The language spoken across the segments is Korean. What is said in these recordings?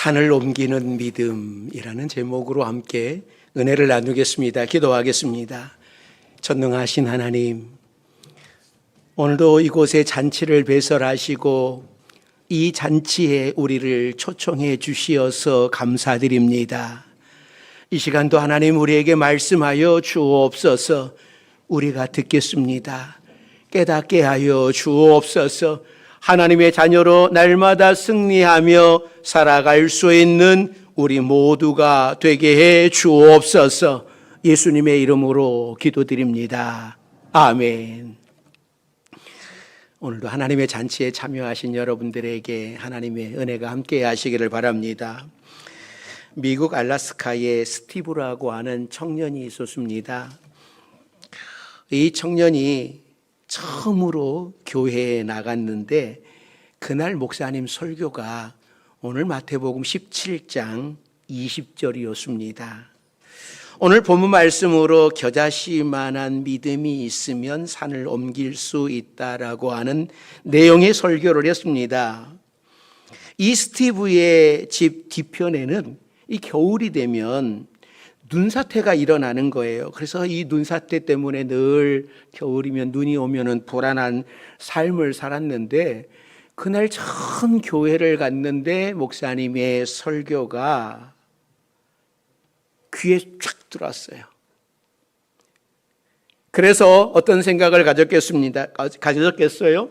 산을 옮기는 믿음이라는 제목으로 함께 은혜를 나누겠습니다. 기도하겠습니다. 전능하신 하나님, 오늘도 이곳에 잔치를 배설하시고 이 잔치에 우리를 초청해 주시어서 감사드립니다. 이 시간도 하나님 우리에게 말씀하여 주옵소서. 우리가 듣겠습니다. 깨닫게 하여 주옵소서. 하나님의 자녀로 날마다 승리하며 살아갈 수 있는 우리 모두가 되게 해 주옵소서. 예수님의 이름으로 기도드립니다. 아멘. 오늘도 하나님의 잔치에 참여하신 여러분들에게 하나님의 은혜가 함께 하시기를 바랍니다. 미국 알래스카에 스티브라고 하는 청년이 있었습니다. 이 청년이 처음으로 교회에 나갔는데 그날 목사님 설교가 오늘 마태복음 17장 20절이었습니다. 오늘 본문 말씀으로 겨자씨만한 믿음이 있으면 산을 옮길 수 있다라고 하는 내용의 설교를 했습니다. 이 스티브의 집 뒤편에는 이 겨울이 되면 눈사태가 일어나는 거예요. 그래서 이 눈사태 때문에 늘 겨울이면 눈이 오면은 불안한 삶을 살았는데 그날 처음 교회를 갔는데 목사님의 설교가 귀에 쫙 들어왔어요. 그래서 어떤 생각을 가졌겠어요?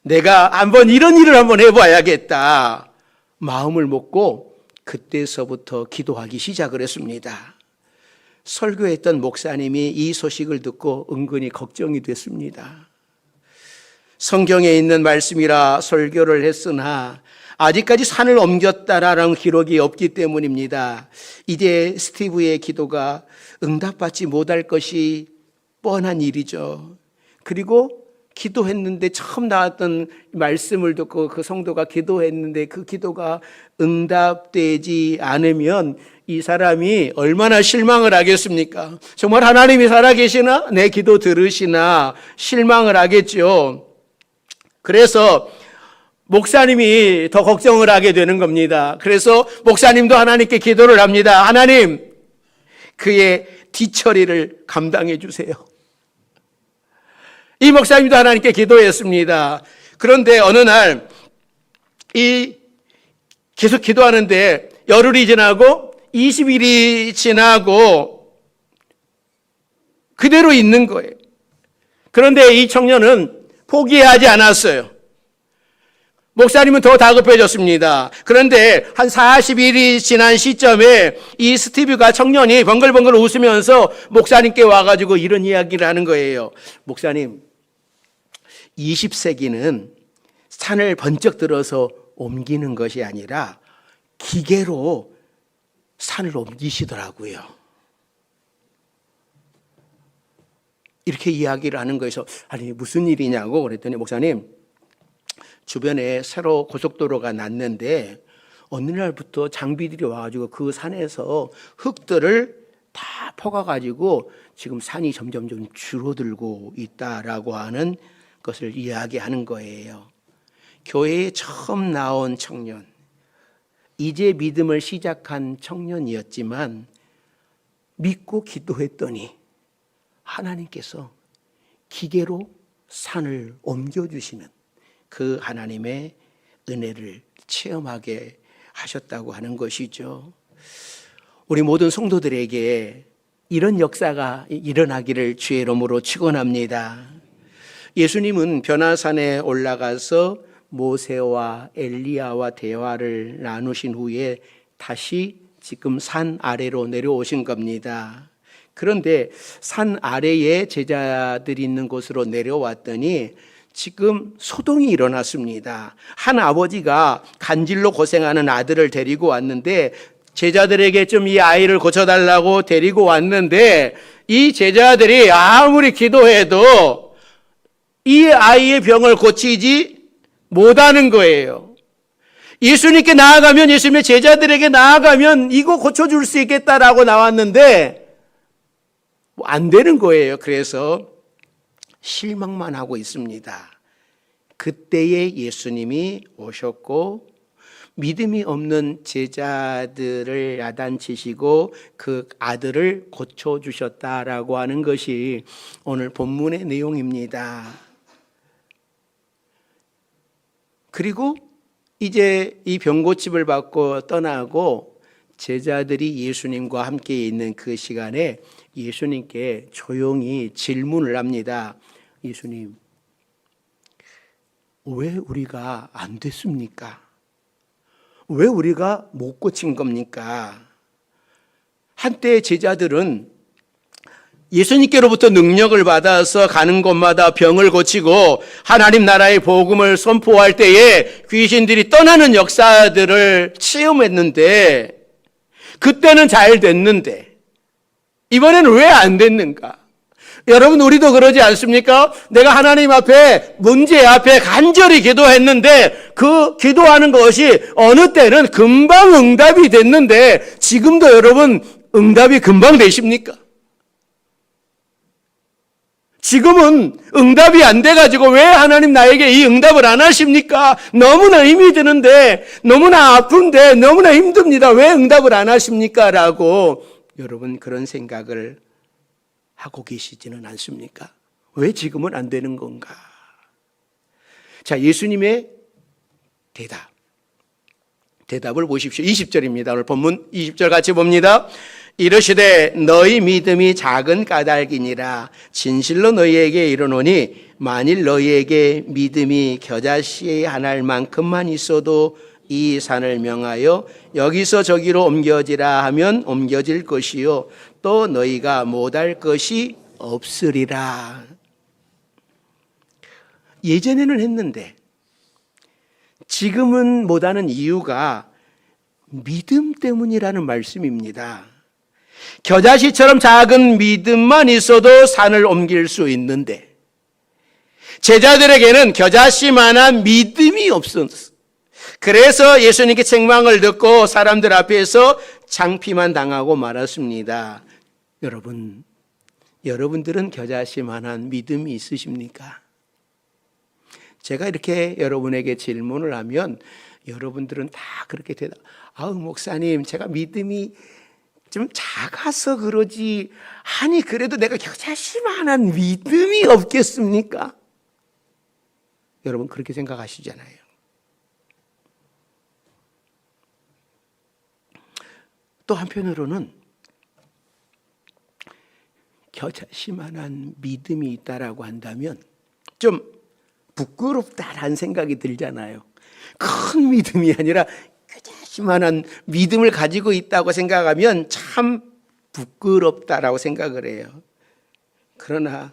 내가 한번 이런 일을 한번 해봐야겠다. 마음을 먹고 그때서부터 기도하기 시작을 했습니다. 설교했던 목사님이 이 소식을 듣고 은근히 걱정이 됐습니다. 성경에 있는 말씀이라 설교를 했으나 아직까지 산을 옮겼다라는 기록이 없기 때문입니다. 이제 스티브의 기도가 응답받지 못할 것이 뻔한 일이죠. 그리고 기도했는데 처음 나왔던 말씀을 듣고 그 성도가 기도했는데 그 기도가 응답되지 않으면 이 사람이 얼마나 실망을 하겠습니까? 정말 하나님이 살아계시나? 내 기도 들으시나? 실망을 하겠죠. 그래서 목사님이 더 걱정을 하게 되는 겁니다. 그래서 목사님도 하나님께 기도를 합니다. 하나님, 그의 뒤처리를 감당해 주세요. 이 목사님도 하나님께 기도했습니다. 그런데 어느 날 계속 기도하는데 열흘이 지나고 20일이 지나고 그대로 있는 거예요. 그런데 이 청년은 포기하지 않았어요. 목사님은 더 다급해졌습니다. 그런데 한 40일이 지난 시점에 이 스티브가 청년이 번글번글 웃으면서 목사님께 와가지고 이런 이야기를 하는 거예요. 목사님, 20세기는 산을 번쩍 들어서 옮기는 것이 아니라 기계로 산을 옮기시더라고요. 이렇게 이야기를 하는 거에서 아니 무슨 일이냐고 그랬더니 목사님, 주변에 새로 고속도로가 났는데 어느 날부터 장비들이 와가지고 그 산에서 흙들을 다 퍼가가지고 지금 산이 점점 줄어들고 있다라고 하는 것을 이야기하는 거예요. 교회에 처음 나온 청년, 이제 믿음을 시작한 청년이었지만 믿고 기도했더니 하나님께서 기계로 산을 옮겨주시는 그 하나님의 은혜를 체험하게 하셨다고 하는 것이죠. 우리 모든 성도들에게 이런 역사가 일어나기를 주의 이름으로 축원합니다. 예수님은 변화산에 올라가서 모세와 엘리야와 대화를 나누신 후에 다시 지금 산 아래로 내려오신 겁니다. 그런데 산 아래에 제자들이 있는 곳으로 내려왔더니 지금 소동이 일어났습니다. 한 아버지가 간질로 고생하는 아들을 데리고 왔는데 제자들에게 좀 이 아이를 고쳐달라고 데리고 왔는데 이 제자들이 아무리 기도해도 이 아이의 병을 고치지 못하는 거예요. 예수님께 나아가면, 예수님의 제자들에게 나아가면 이거 고쳐줄 수 있겠다라고 나왔는데 안 되는 거예요. 그래서 실망만 하고 있습니다. 그때에 예수님이 오셨고 믿음이 없는 제자들을 야단치시고 그 아들을 고쳐주셨다라고 하는 것이 오늘 본문의 내용입니다. 그리고 이제 이 병고침을 받고 떠나고 제자들이 예수님과 함께 있는 그 시간에 예수님께 조용히 질문을 합니다. 예수님, 왜 우리가 안 됐습니까? 왜 우리가 못 고친 겁니까? 한때 제자들은 예수님께로부터 능력을 받아서 가는 곳마다 병을 고치고 하나님 나라의 복음을 선포할 때에 귀신들이 떠나는 역사들을 체험했는데 그때는 잘 됐는데 이번에는 왜 안 됐는가? 여러분, 우리도 그러지 않습니까? 내가 하나님 앞에, 문제 앞에 간절히 기도했는데 그 기도하는 것이 어느 때는 금방 응답이 됐는데 지금도 여러분 응답이 금방 되십니까? 지금은 응답이 안 돼가지고 왜 하나님 나에게 이 응답을 안 하십니까? 너무나 힘이 드는데, 너무나 아픈데, 너무나 힘듭니다. 왜 응답을 안 하십니까? 라고 여러분 그런 생각을 하고 계시지는 않습니까? 왜 지금은 안 되는 건가? 자, 예수님의 대답을 보십시오. 20절입니다. 오늘 본문 20절 같이 봅니다. 이르시되 너희 믿음이 작은 까닭이니라. 진실로 너희에게 이르노니 만일 너희에게 믿음이 겨자씨 한 알만큼만 있어도 이 산을 명하여 여기서 저기로 옮겨지라 하면 옮겨질 것이요 또 너희가 못할 것이 없으리라. 예전에는 했는데 지금은 못하는 이유가 믿음 때문이라는 말씀입니다. 겨자씨처럼 작은 믿음만 있어도 산을 옮길 수 있는데 제자들에게는 겨자씨만한 믿음이 없었어요. 그래서 예수님께 책망을 듣고 사람들 앞에서 창피만 당하고 말았습니다. 여러분, 여러분들은 겨자씨만한 믿음이 있으십니까? 제가 이렇게 여러분에게 질문을 하면 여러분들은 다 그렇게 아우 목사님, 제가 믿음이 좀 작아서 그러지, 아니 그래도 내가 겨자씨만한 믿음이 없겠습니까? 여러분 그렇게 생각하시잖아요. 또 한편으로는 겨자씨만한 믿음이 있다라고 한다면 좀 부끄럽다라는 생각이 들잖아요. 큰 믿음이 아니라 겨자씨만한 믿음을 가지고 있다고 생각하면 참 부끄럽다라고 생각을 해요. 그러나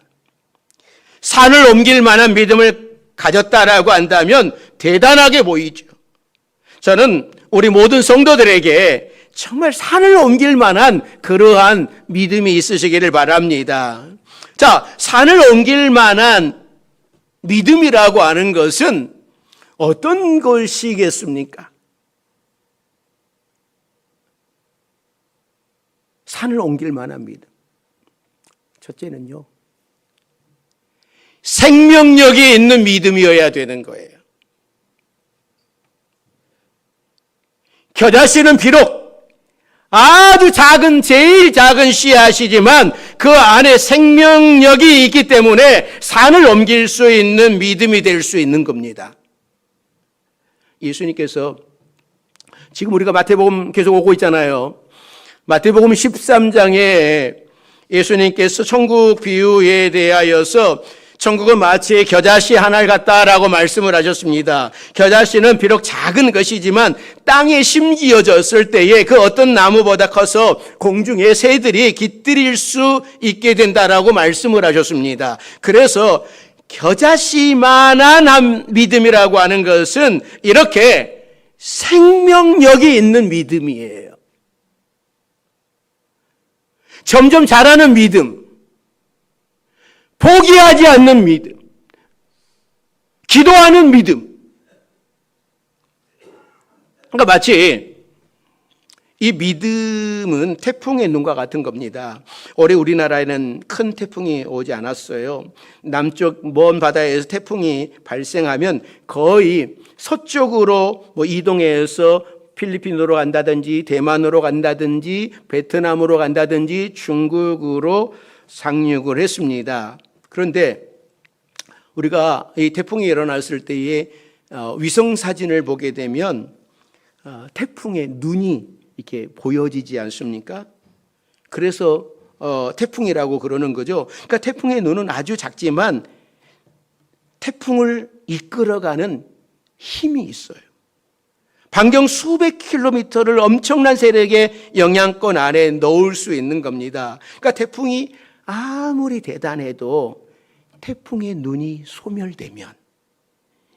산을 옮길 만한 믿음을 가졌다라고 한다면 대단하게 보이죠. 저는 우리 모든 성도들에게 정말 산을 옮길 만한 그러한 믿음이 있으시기를 바랍니다. 자, 산을 옮길 만한 믿음이라고 하는 것은 어떤 것이겠습니까? 산을 옮길 만한 믿음. 첫째는요, 생명력이 있는 믿음이어야 되는 거예요. 겨자씨는 비록 아주 작은, 제일 작은 씨앗이지만 그 안에 생명력이 있기 때문에 산을 옮길 수 있는 믿음이 될 수 있는 겁니다. 예수님께서 지금 우리가 마태복음 계속 오고 있잖아요. 마태복음 13장에 예수님께서 천국 비유에 대하여서 천국은 마치 겨자씨 한 알 같다라고 말씀을 하셨습니다. 겨자씨는 비록 작은 것이지만 땅에 심기어졌을 때에 그 어떤 나무보다 커서 공중에 새들이 깃들일 수 있게 된다라고 말씀을 하셨습니다. 그래서 겨자씨만한 믿음이라고 하는 것은 이렇게 생명력이 있는 믿음이에요. 점점 자라는 믿음, 포기하지 않는 믿음, 기도하는 믿음. 그러니까 마치 이 믿음은 태풍의 눈과 같은 겁니다. 올해 우리나라에는 큰 태풍이 오지 않았어요. 남쪽 먼 바다에서 태풍이 발생하면 거의 서쪽으로 이동해서 필리핀으로 간다든지 대만으로 간다든지 베트남으로 간다든지 중국으로 상륙을 했습니다. 그런데 우리가 이 태풍이 일어났을 때의 위성 사진을 보게 되면 태풍의 눈이 이렇게 보여지지 않습니까? 그래서 태풍이라고 그러는 거죠. 그러니까 태풍의 눈은 아주 작지만 태풍을 이끌어가는 힘이 있어요. 반경 수백 킬로미터를 엄청난 세력의 영향권 안에 넣을 수 있는 겁니다. 그러니까 태풍이 아무리 대단해도 태풍의 눈이 소멸되면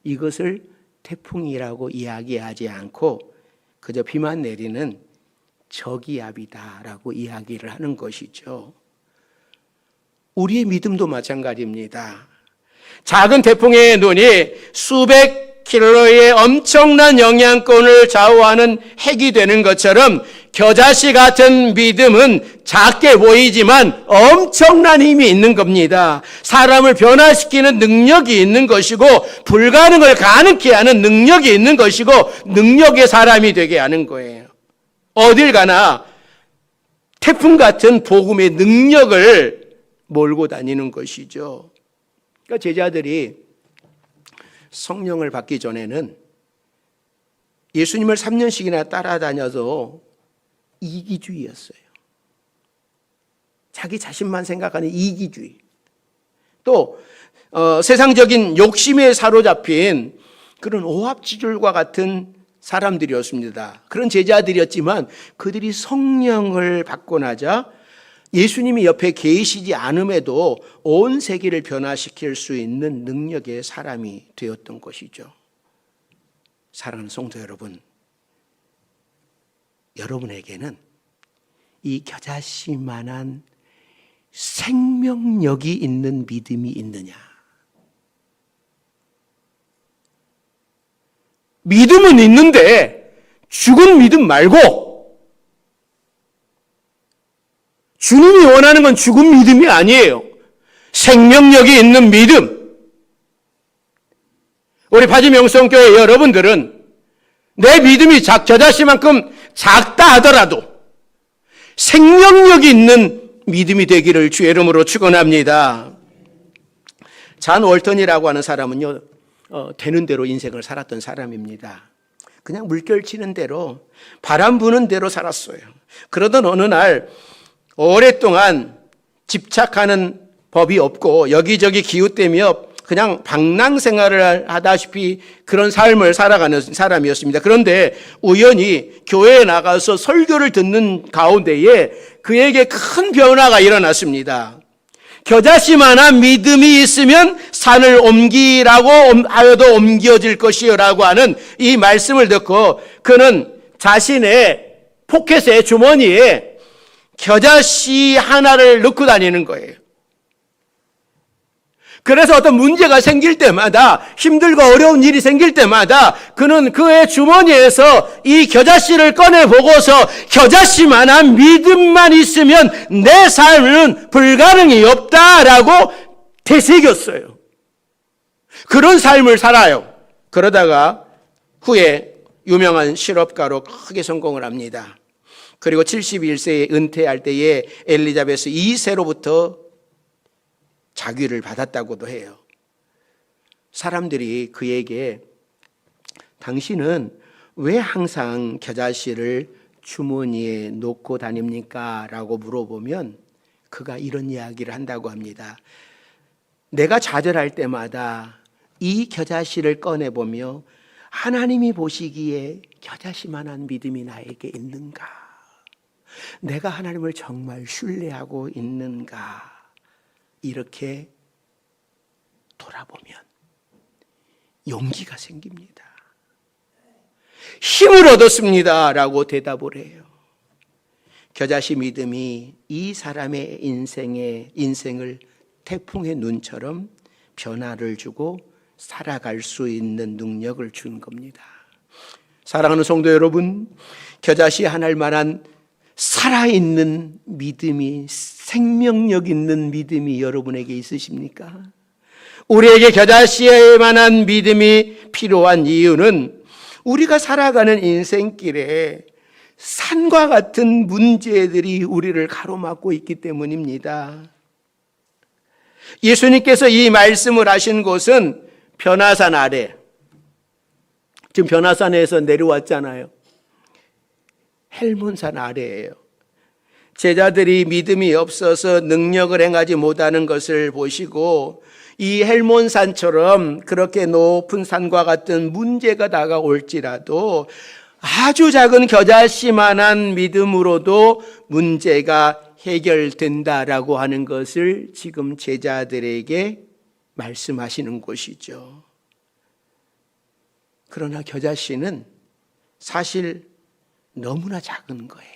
이것을 태풍이라고 이야기하지 않고 그저 비만 내리는 저기압이다라고 이야기를 하는 것이죠. 우리의 믿음도 마찬가지입니다. 작은 태풍의 눈이 수백 킬로의 엄청난 영향권을 좌우하는 핵이 되는 것처럼 겨자씨 같은 믿음은 작게 보이지만 엄청난 힘이 있는 겁니다. 사람을 변화시키는 능력이 있는 것이고 불가능을 가능케 하는 능력이 있는 것이고 능력의 사람이 되게 하는 거예요. 어딜 가나 태풍 같은 복음의 능력을 몰고 다니는 것이죠. 그러니까 제자들이 성령을 받기 전에는 예수님을 3년씩이나 따라다녀서 이기주의였어요. 자기 자신만 생각하는 이기주의. 또 세상적인 욕심에 사로잡힌 그런 오합지졸과 같은 사람들이었습니다. 그런 제자들이었지만 그들이 성령을 받고 나자 예수님이 옆에 계시지 않음에도 온 세계를 변화시킬 수 있는 능력의 사람이 되었던 것이죠. 사랑하는 성도 여러분, 여러분에게는 이 겨자씨만한 생명력이 있는 믿음이 있느냐? 믿음은 있는데 죽은 믿음 말고 주님이 원하는 건 죽은 믿음이 아니에요. 생명력이 있는 믿음. 우리 바지명성교회 여러분들은 내 믿음이 겨자씨만큼 작다 하더라도 생명력이 있는 믿음이 되기를 주의 이름으로 축원합니다. 잔 월턴이라고 하는 사람은요, 되는 대로 인생을 살았던 사람입니다. 그냥 물결 치는 대로 바람 부는 대로 살았어요. 그러던 어느 날 오랫동안 집착하는 법이 없고 여기저기 기웃대며 그냥 방랑 생활을 하다시피 그런 삶을 살아가는 사람이었습니다. 그런데 우연히 교회에 나가서 설교를 듣는 가운데에 그에게 큰 변화가 일어났습니다. 겨자씨만한 믿음이 있으면 산을 옮기라고 하여도 옮겨질 것이요라고 하는 이 말씀을 듣고 그는 자신의 포켓에 주머니에 겨자씨 하나를 넣고 다니는 거예요. 그래서 어떤 문제가 생길 때마다 힘들고 어려운 일이 생길 때마다 그는 그의 주머니에서 이 겨자씨를 꺼내보고서 겨자씨만한 믿음만 있으면 내 삶은 불가능이 없다라고 되새겼어요. 그런 삶을 살아요. 그러다가 후에 유명한 실업가로 크게 성공을 합니다. 그리고 71세에 은퇴할 때에 엘리자베스 2세로부터 자귀를 받았다고도 해요. 사람들이 그에게 당신은 왜 항상 겨자씨를 주머니에 놓고 다닙니까? 라고 물어보면 그가 이런 이야기를 한다고 합니다. 내가 좌절할 때마다 이 겨자씨를 꺼내보며 하나님이 보시기에 겨자씨만한 믿음이 나에게 있는가? 내가 하나님을 정말 신뢰하고 있는가? 이렇게 돌아보면 용기가 생깁니다. 힘을 얻었습니다. 라고 대답을 해요. 겨자씨 믿음이 이 사람의 인생을 태풍의 눈처럼 변화를 주고 살아갈 수 있는 능력을 준 겁니다. 사랑하는 성도 여러분, 겨자씨 하나일 만한 살아있는 믿음이, 생명력 있는 믿음이 여러분에게 있으십니까? 우리에게 겨자씨에 만한 믿음이 필요한 이유는 우리가 살아가는 인생길에 산과 같은 문제들이 우리를 가로막고 있기 때문입니다. 예수님께서 이 말씀을 하신 곳은 변화산 아래, 지금 변화산에서 내려왔잖아요. 헬몬산 아래예요. 제자들이 믿음이 없어서 능력을 행하지 못하는 것을 보시고 이 헬몬산처럼 그렇게 높은 산과 같은 문제가 다가올지라도 아주 작은 겨자씨만한 믿음으로도 문제가 해결된다라고 하는 것을 지금 제자들에게 말씀하시는 것이죠. 그러나 겨자씨는 사실 너무나 작은 거예요.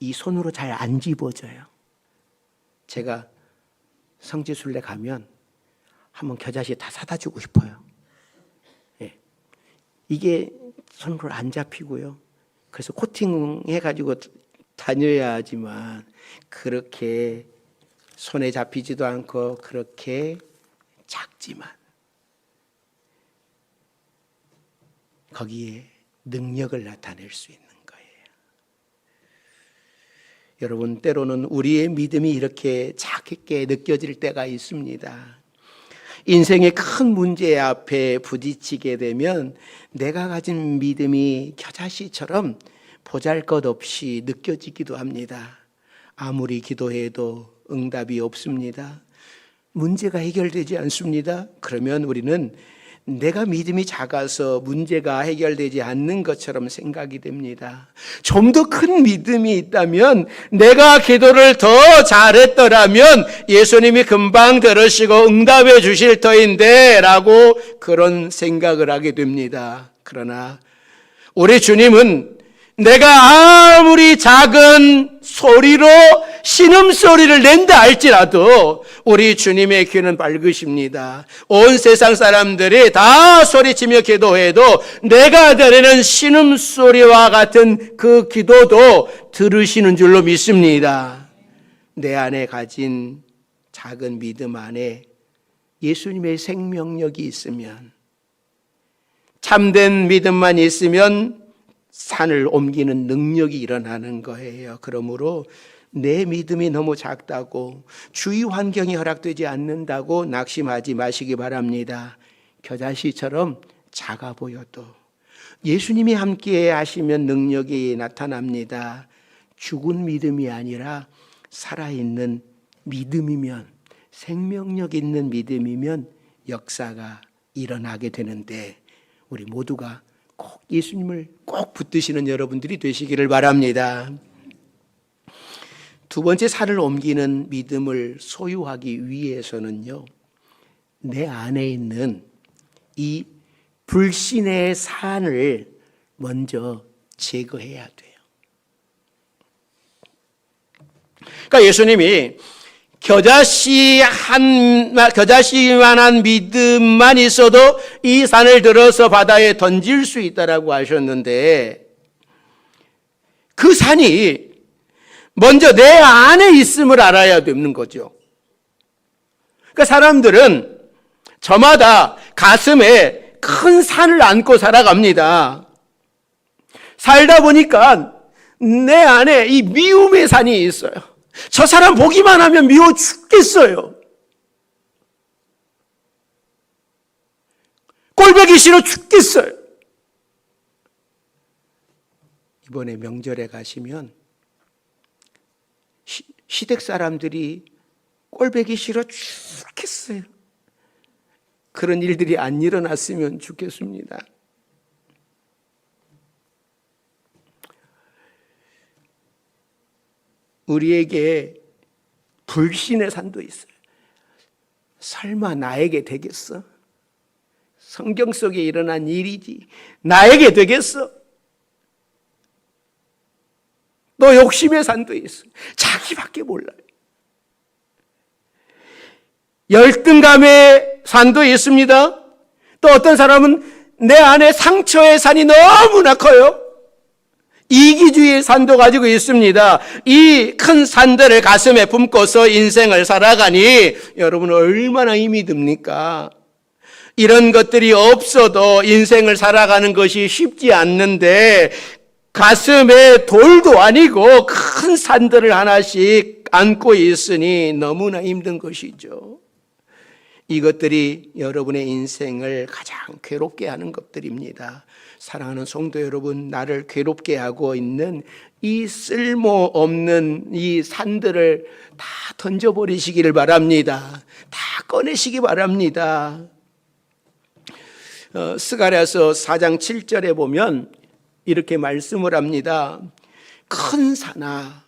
이 손으로 잘 안 집어져요. 제가 성지순례 가면 한번 겨자씨 다 사다 주고 싶어요. 예. 이게 손으로 안 잡히고요. 그래서 코팅 해가지고 다녀야 하지만 그렇게 손에 잡히지도 않고 그렇게 작지만 거기에 능력을 나타낼 수 있는 거예요. 여러분, 때로는 우리의 믿음이 이렇게 작게 느껴질 때가 있습니다. 인생의 큰 문제 앞에 부딪히게 되면 내가 가진 믿음이 겨자씨처럼 보잘것없이 느껴지기도 합니다. 아무리 기도해도 응답이 없습니다. 문제가 해결되지 않습니다. 그러면 우리는 내가 믿음이 작아서 문제가 해결되지 않는 것처럼 생각이 됩니다. 좀 더 큰 믿음이 있다면, 내가 기도를 더 잘했더라면 예수님이 금방 들으시고 응답해 주실 터인데 라고 그런 생각을 하게 됩니다. 그러나 우리 주님은 내가 아무리 작은 소리로 신음소리를 낸다 할지라도 우리 주님의 귀는 밝으십니다. 온 세상 사람들이 다 소리치며 기도해도 내가 드리는 신음소리와 같은 그 기도도 들으시는 줄로 믿습니다. 내 안에 가진 작은 믿음 안에 예수님의 생명력이 있으면, 참된 믿음만 있으면 산을 옮기는 능력이 일어나는 거예요. 그러므로 내 믿음이 너무 작다고, 주위 환경이 허락되지 않는다고 낙심하지 마시기 바랍니다. 겨자씨처럼 작아 보여도 예수님이 함께 하시면 능력이 나타납니다. 죽은 믿음이 아니라 살아있는 믿음이면, 생명력 있는 믿음이면 역사가 일어나게 되는데, 우리 모두가 꼭 예수님을 꼭 붙드시는 여러분들이 되시기를 바랍니다. 두 번째, 산을 옮기는 믿음을 소유하기 위해서는요, 내 안에 있는 이 불신의 산을 먼저 제거해야 돼요. 그러니까 예수님이 겨자씨만한 믿음만 있어도 이 산을 들어서 바다에 던질 수 있다라고 하셨는데, 그 산이 먼저 내 안에 있음을 알아야 되는 거죠. 그러니까 사람들은 저마다 가슴에 큰 산을 안고 살아갑니다. 살다 보니까 내 안에 이 미움의 산이 있어요. 저 사람 보기만 하면 미워 죽겠어요. 꼴보기 싫어 죽겠어요. 이번에 명절에 가시면 시댁 사람들이 꼴보기 싫어 죽겠어요. 그런 일들이 안 일어났으면 좋겠습니다. 우리에게 불신의 산도 있어요. 설마 나에게 되겠어? 성경 속에 일어난 일이지 나에게 되겠어? 또 욕심의 산도 있어. 자기밖에 몰라요. 열등감의 산도 있습니다. 또 어떤 사람은 내 안에 상처의 산이 너무나 커요. 이기주의의 산도 가지고 있습니다. 이 큰 산들을 가슴에 품고서 인생을 살아가니 여러분 얼마나 힘이 듭니까? 이런 것들이 없어도 인생을 살아가는 것이 쉽지 않는데 가슴에 돌도 아니고 큰 산들을 하나씩 안고 있으니 너무나 힘든 것이죠. 이것들이 여러분의 인생을 가장 괴롭게 하는 것들입니다. 사랑하는 성도 여러분, 나를 괴롭게 하고 있는 이 쓸모없는 이 산들을 다 던져버리시기를 바랍니다. 다 꺼내시기 바랍니다. 스가랴서 4장 7절에 보면 이렇게 말씀을 합니다. 큰 산아,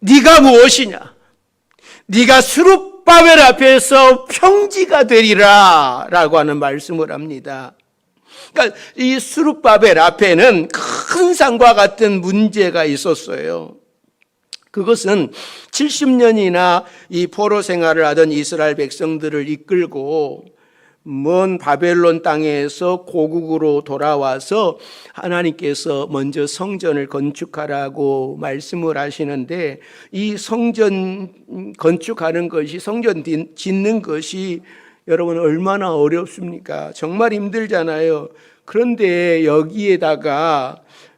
네가 무엇이냐? 네가 스룹바벨 앞에서 평지가 되리라 라고 하는 말씀을 합니다. 그러니까 이 스룹바벨 앞에는 큰 산과 같은 문제가 있었어요. 그것은 70년이나 이 포로 생활을 하던 이스라엘 백성들을 이끌고 먼 바벨론 땅에서 고국으로 돌아와서 하나님께서 먼저 성전을 건축하라고 말씀을 하시는데 이 성전 건축하는 것이, 성전 짓는 것이 여러분 얼마나 어렵습니까? 정말 힘들잖아요. 그런데 여기에다가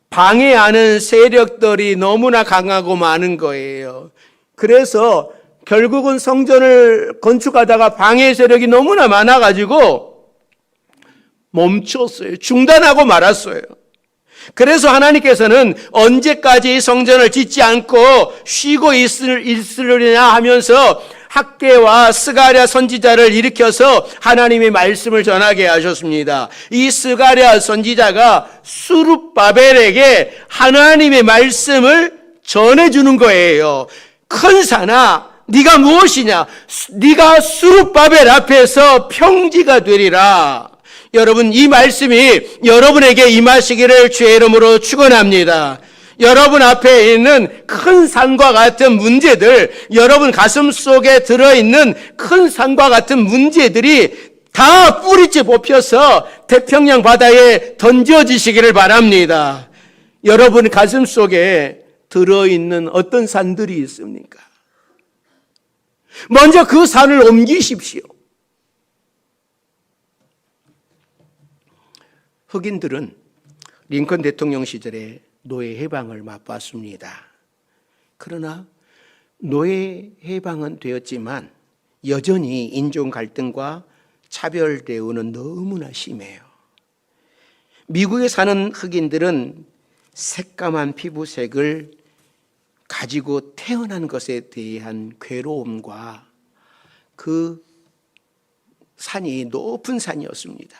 방해하는 세력들이 너무나 강하고 많은 거예요. 그래서 결국은 성전을 건축하다가 방해 세력이 너무나 많아가지고 멈췄어요. 중단하고 말았어요. 그래서 하나님께서는 언제까지 성전을 짓지 않고 쉬고 있으려냐 하면서 학개와 스가랴 선지자를 일으켜서 하나님의 말씀을 전하게 하셨습니다. 이 스가랴 선지자가 스룹바벨에게 하나님의 말씀을 전해주는 거예요. 큰 산아, 네가 무엇이냐? 네가 스룹바벨 앞에서 평지가 되리라. 여러분, 이 말씀이 여러분에게 임하시기를 주의 이름으로 축원합니다. 여러분 앞에 있는 큰 산과 같은 문제들, 여러분 가슴 속에 들어있는 큰 산과 같은 문제들이 다 뿌리째 뽑혀서 태평양 바다에 던져지시기를 바랍니다. 여러분 가슴 속에 들어있는 어떤 산들이 있습니까? 먼저 그 산을 옮기십시오. 흑인들은 링컨 대통령 시절에 노예 해방을 맛봤습니다. 그러나 노예 해방은 되었지만 여전히 인종 갈등과 차별 대우는 너무나 심해요. 미국에 사는 흑인들은 새까만 피부색을 가지고 태어난 것에 대한 괴로움과 그 산이 높은 산이었습니다.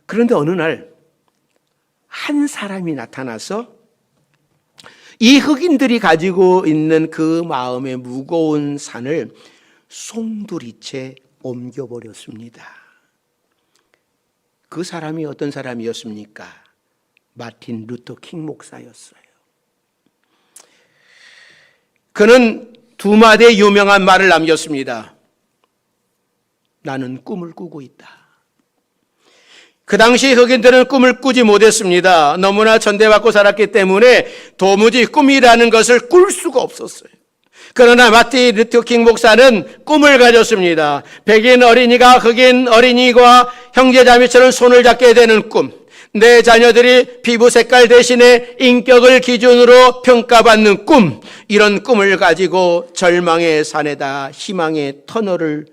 그런데 어느 날 한 사람이 나타나서 이 흑인들이 가지고 있는 그 마음의 무거운 산을 송두리째 옮겨버렸습니다. 그 사람이 어떤 사람이었습니까? 마틴 루터 킹 목사였어요. 그는 두 마디의 유명한 말을 남겼습니다. 나는 꿈을 꾸고 있다. 그 당시 흑인들은 꿈을 꾸지 못했습니다. 너무나 천대받고 살았기 때문에 도무지 꿈이라는 것을 꿀 수가 없었어요. 그러나 마틴 루터 킹 목사는 꿈을 가졌습니다. 백인 어린이가 흑인 어린이와 형제자매처럼 손을 잡게 되는 꿈. 내 자녀들이 피부 색깔 대신에 인격을 기준으로 평가받는 꿈. 이런 꿈을 가지고 절망의 산에다 희망의 터널을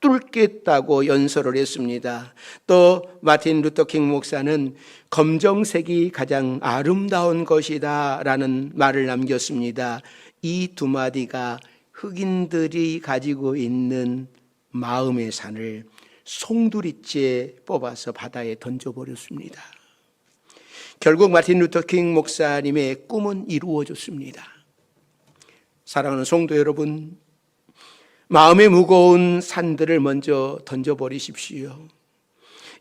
뚫겠다고 연설을 했습니다. 또 마틴 루터 킹 목사는 검정색이 가장 아름다운 것이다 라는 말을 남겼습니다. 이 두 마디가 흑인들이 가지고 있는 마음의 산을 송두리째 뽑아서 바다에 던져버렸습니다. 결국 마틴 루터 킹 목사님의 꿈은 이루어졌습니다. 사랑하는 성도 여러분, 마음의 무거운 산들을 먼저 던져버리십시오.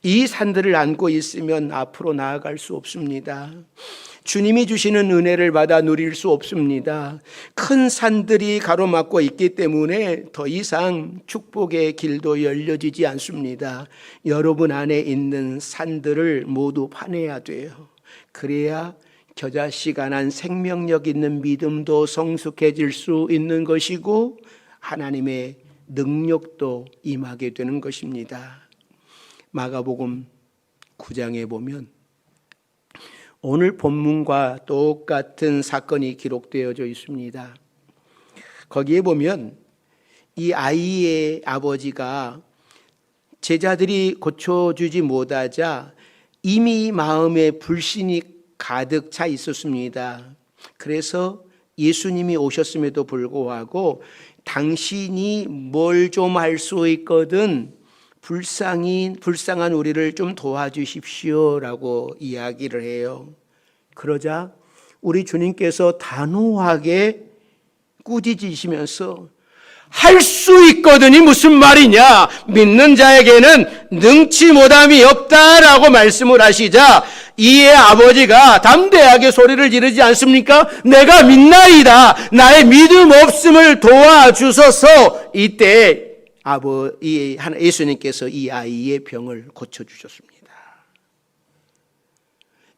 이 산들을 안고 있으면 앞으로 나아갈 수 없습니다. 주님이 주시는 은혜를 받아 누릴 수 없습니다. 큰 산들이 가로막고 있기 때문에 더 이상 축복의 길도 열려지지 않습니다. 여러분 안에 있는 산들을 모두 파내야 돼요. 그래야 겨자씨가 생명력 있는 믿음도 성숙해질 수 있는 것이고 하나님의 능력도 임하게 되는 것입니다. 마가복음 9장에 보면 오늘 본문과 똑같은 사건이 기록되어져 있습니다. 거기에 보면 이 아이의 아버지가 제자들이 고쳐주지 못하자 이미 마음에 불신이 가득 차 있었습니다. 그래서 예수님이 오셨음에도 불구하고 당신이 뭘 좀 할 수 있거든 불쌍한 우리를 좀 도와주십시오라고 이야기를 해요. 그러자 우리 주님께서 단호하게 꾸짖으시면서 할 수 있거든이 무슨 말이냐? 믿는 자에게는 능치 못함이 없다라고 말씀을 하시자 이의 아버지가 담대하게 소리를 지르지 않습니까? 내가 믿나이다. 나의 믿음 없음을 도와주소서. 이때 예수님께서 이 아이의 병을 고쳐주셨습니다.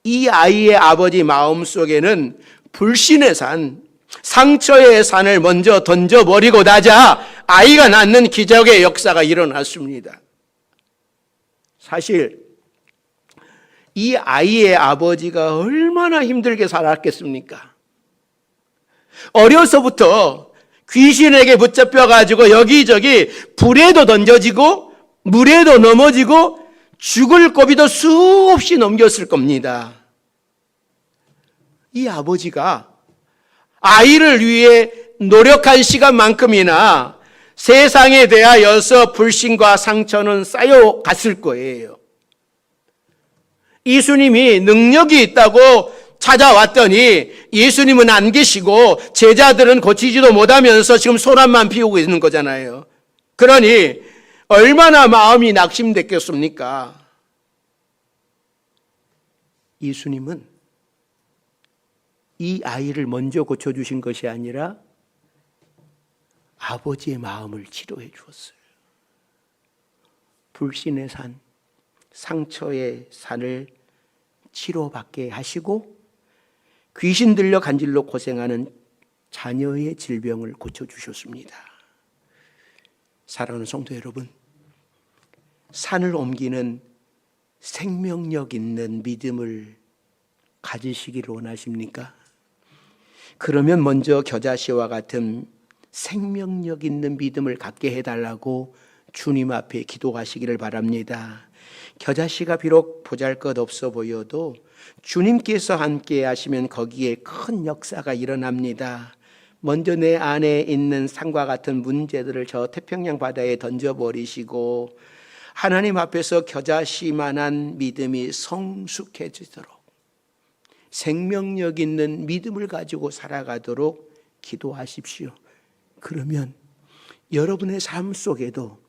이 아이의 아버지 마음속에는 불신의 산, 상처의 산을 먼저 던져버리고 나자 아이가 낳는 기적의 역사가 일어났습니다. 사실 이 아이의 아버지가 얼마나 힘들게 살았겠습니까? 어려서부터 귀신에게 붙잡혀가지고 여기저기 불에도 던져지고 물에도 넘어지고 죽을 고비도 수없이 넘겼을 겁니다. 이 아버지가 아이를 위해 노력한 시간만큼이나 세상에 대하여서 불신과 상처는 쌓여갔을 거예요. 예수님이 능력이 있다고 찾아왔더니 예수님은 안 계시고 제자들은 고치지도 못하면서 지금 소란만 피우고 있는 거잖아요. 그러니 얼마나 마음이 낙심됐겠습니까? 예수님은 이 아이를 먼저 고쳐주신 것이 아니라 아버지의 마음을 치료해 주었어요. 불신의 산, 상처의 산을 치료받게 하시고 귀신 들려 간질로 고생하는 자녀의 질병을 고쳐주셨습니다. 사랑하는 성도 여러분, 산을 옮기는 생명력 있는 믿음을 가지시기를 원하십니까? 그러면 먼저 겨자씨와 같은 생명력 있는 믿음을 갖게 해달라고 주님 앞에 기도하시기를 바랍니다. 겨자씨가 비록 보잘것없어 보여도 주님께서 함께 하시면 거기에 큰 역사가 일어납니다. 먼저 내 안에 있는 산과 같은 문제들을 저 태평양 바다에 던져버리시고 하나님 앞에서 겨자씨만한 믿음이 성숙해지도록 생명력 있는 믿음을 가지고 살아가도록 기도하십시오. 그러면 여러분의 삶 속에도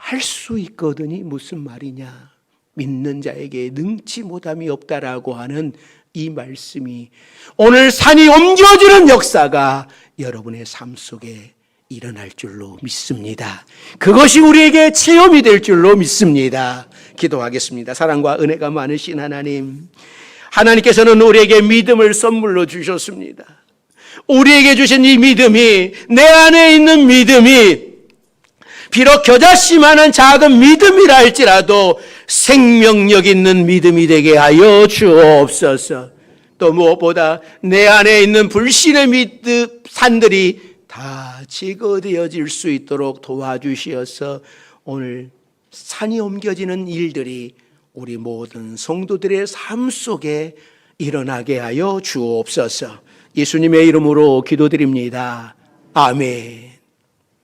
할 수 있거든이 무슨 말이냐? 믿는 자에게 능치 못함이 없다라고 하는 이 말씀이 오늘 산이 옮겨지는 역사가 여러분의 삶 속에 일어날 줄로 믿습니다. 그것이 우리에게 체험이 될 줄로 믿습니다. 기도하겠습니다. 사랑과 은혜가 많으신 하나님, 하나님께서는 우리에게 믿음을 선물로 주셨습니다. 우리에게 주신 이 믿음이, 내 안에 있는 믿음이 비록 겨자씨만한 작은 믿음이라 할지라도 생명력 있는 믿음이 되게 하여 주옵소서. 또 무엇보다 내 안에 있는 불신의 믿음 산들이 다 제거되어질 수 있도록 도와주시어서 오늘 산이 옮겨지는 일들이 우리 모든 성도들의 삶 속에 일어나게 하여 주옵소서. 예수님의 이름으로 기도드립니다. 아멘.